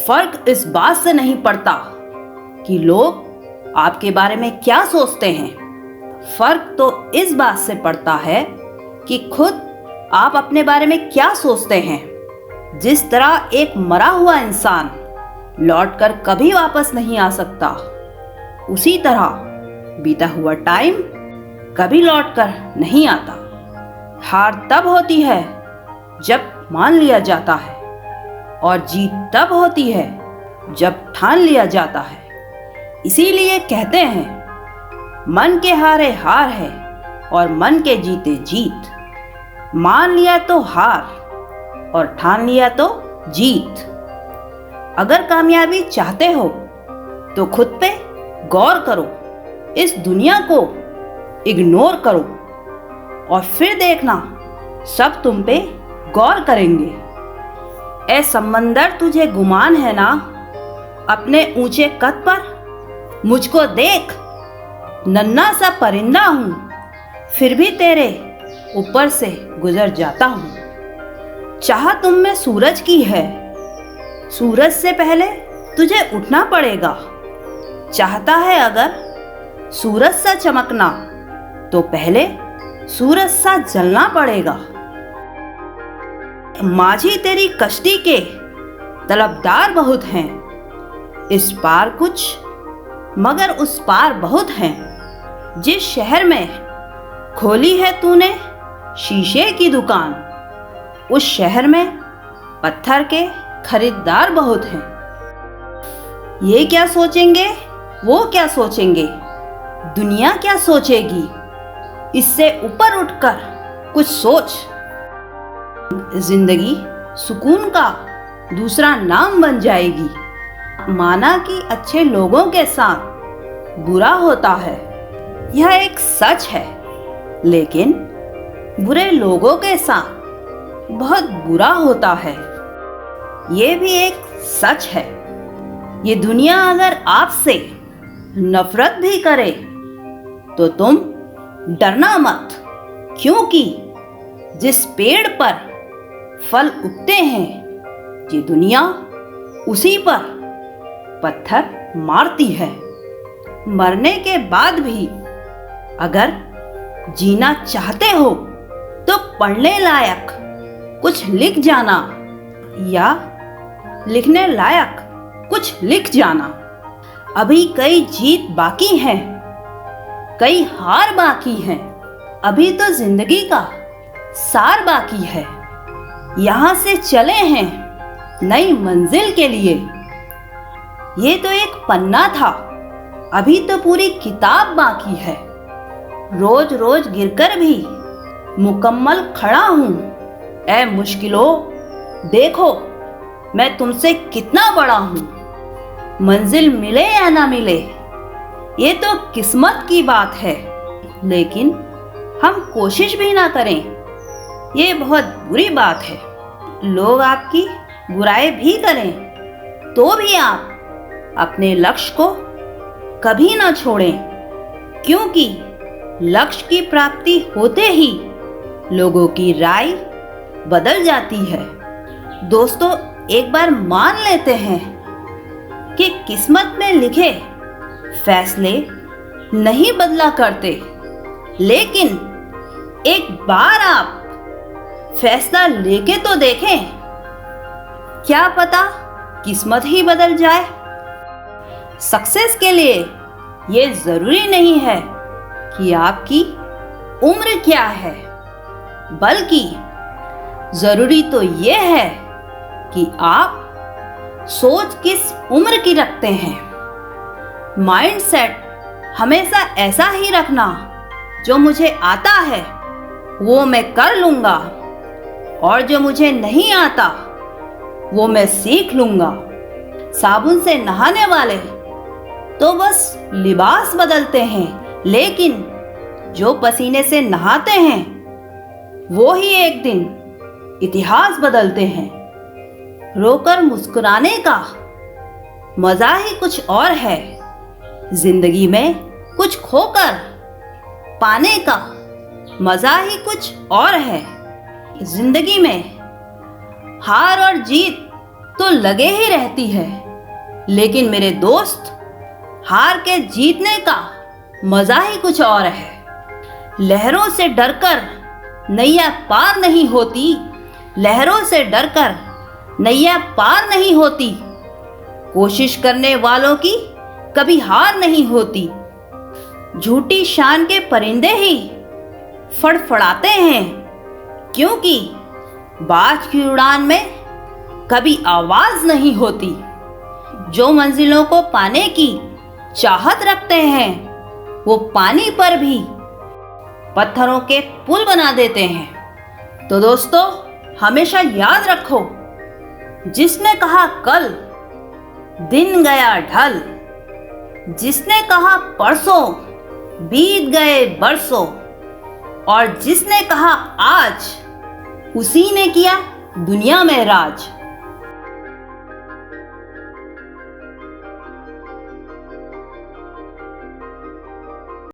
फर्क इस बात से नहीं पड़ता कि लोग आपके बारे में क्या सोचते हैं। फर्क तो इस बात से पड़ता है कि खुद आप अपने बारे में क्या सोचते हैं। जिस तरह एक मरा हुआ इंसान लौटकर कभी वापस नहीं आ सकता, उसी तरह बीता हुआ टाइम कभी लौटकर नहीं आता। हार तब होती है जब मान लिया जाता है, और जीत तब होती है जब ठान लिया जाता है। इसीलिए कहते हैं, मन के हारे हार है और मन के जीते जीत। मान लिया तो हार और ठान लिया तो जीत। अगर कामयाबी चाहते हो तो खुद पे गौर करो, इस दुनिया को इग्नोर करो और फिर देखना सब तुम पे गौर करेंगे। ए समंदर, तुझे गुमान है ना अपने ऊंचे कद पर? मुझको देख, नन्हा सा परिंदा हूं, फिर भी तेरे ऊपर से गुजर जाता हूं। चाह तुम में सूरज की है, सूरज से पहले तुझे उठना पड़ेगा। चाहता है अगर सूरज सा चमकना, तो पहले सूरज सा जलना पड़ेगा। माझी तेरी कश्ती के तलबदार बहुत हैं, इस पार कुछ मगर उस पार बहुत हैं। जिस शहर में खोली है तूने शीशे की दुकान, उस शहर में पत्थर के खरीदार बहुत हैं। ये क्या सोचेंगे, वो क्या सोचेंगे, दुनिया क्या सोचेगी, इससे ऊपर उठकर कुछ सोच। जिंदगी सुकून का दूसरा नाम बन जाएगी। माना कि अच्छे लोगों के साथ बुरा होता है, यह एक सच है, लेकिन बुरे लोगों के साथ बहुत बुरा होता है, यह भी एक सच है। ये दुनिया अगर आपसे नफरत भी करे तो तुम डरना मत, क्योंकि जिस पेड़ पर फल उगते हैं, ये दुनिया उसी पर पत्थर मारती है। मरने के बाद भी अगर जीना चाहते हो तो पढ़ने लायक कुछ लिख जाना, या लिखने लायक कुछ लिख जाना। अभी कई जीत बाकी हैं, कई हार बाकी हैं, अभी तो जिंदगी का सार बाकी है। यहाँ से चले हैं नई मंजिल के लिए। ये तो एक पन्ना था, अभी तो पूरी किताब बाकी है। रोज रोज गिरकर भी मुकम्मल खड़ा हूँ। ऐ मुश्किलों, देखो मैं तुमसे कितना बड़ा हूँ। मंजिल मिले या ना मिले, ये तो किस्मत की बात है, लेकिन हम कोशिश भी ना करें, ये बहुत बुरी बात है। लोग आपकी बुराई भी करें तो भी आप अपने लक्ष्य को कभी ना छोड़ें, क्योंकि लक्ष्य की प्राप्ति होते ही लोगों की राय बदल जाती है। दोस्तों, एक बार मान लेते हैं कि किस्मत में लिखे फैसले नहीं बदला करते, लेकिन एक बार आप फैसला लेके तो देखें, क्या पता किस्मत ही बदल जाए। सक्सेस के लिए ये जरूरी नहीं है कि आपकी उम्र क्या है, बल्कि जरूरी तो ये है कि आप सोच किस उम्र की रखते हैं। माइंडसेट हमेशा ऐसा ही रखना, जो मुझे आता है वो मैं कर लूंगा, और जो मुझे नहीं आता वो मैं सीख लूंगा। साबुन से नहाने वाले तो बस लिबास बदलते हैं, लेकिन जो पसीने से नहाते हैं वो ही एक दिन इतिहास बदलते हैं। रोकर मुस्कुराने का मजा ही कुछ और है। जिंदगी में कुछ खोकर पाने का मजा ही कुछ और है। जिंदगी में हार और जीत तो लगे ही रहती है, लेकिन मेरे दोस्त, हार के जीतने का मजा ही कुछ और है। लहरों से डरकर नैया पार नहीं होती, लहरों से डरकर नैया पार नहीं होती। कोशिश करने वालों की कभी हार नहीं होती। झूठी शान के परिंदे ही फड़फड़ाते हैं, क्योंकि बाज की उड़ान में कभी आवाज नहीं होती। जो मंजिलों को पाने की चाहत रखते हैं, वो पानी पर भी पत्थरों के पुल बना देते हैं। तो दोस्तों, हमेशा याद रखो, जिसने कहा कल दिन गया ढल, जिसने कहा परसों बीत गए बरसों, और जिसने कहा आज उसी ने किया दुनिया में राज।